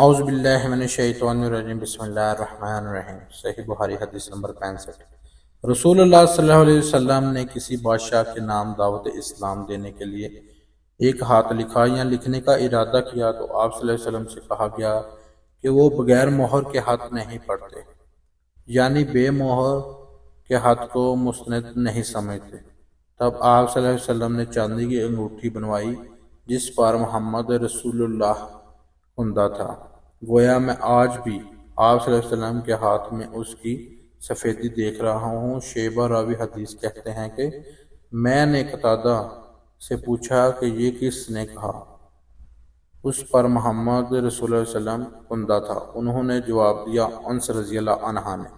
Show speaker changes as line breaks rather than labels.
اعوذ باللہ من الشیطان الرجیم، بسم اللہ الرحمن الرحیم۔ صحیح بخاری حدیث نمبر 65۔ رسول اللہ صلی اللہ علیہ وسلم نے کسی بادشاہ کے نام دعوت اسلام دینے کے لیے ایک ہاتھ لکھا یا لکھنے کا ارادہ کیا تو آپ صلی اللہ علیہ وسلم سے کہا گیا کہ وہ بغیر مہر کے ہاتھ نہیں پڑھتے، یعنی بے مہر کے ہاتھ کو مستند نہیں سمجھتے۔ تب آپ صلی اللہ علیہ وسلم نے چاندی کی انگوٹھی بنوائی جس پر محمد رسول اللہ کندہ تھا۔ گویا میں آج بھی آپ صلی اللہ علیہ وسلم کے ہاتھ میں اس کی سفیدی دیکھ رہا ہوں۔ شیبہ راوی حدیث کہتے ہیں کہ میں نے قتادہ سے پوچھا کہ یہ کس نے کہا؟ اس پر محمد رسول اللہ علیہ وسلم کندہ تھا۔ انہوں نے جواب دیا، انس رضی اللہ عنہ نے۔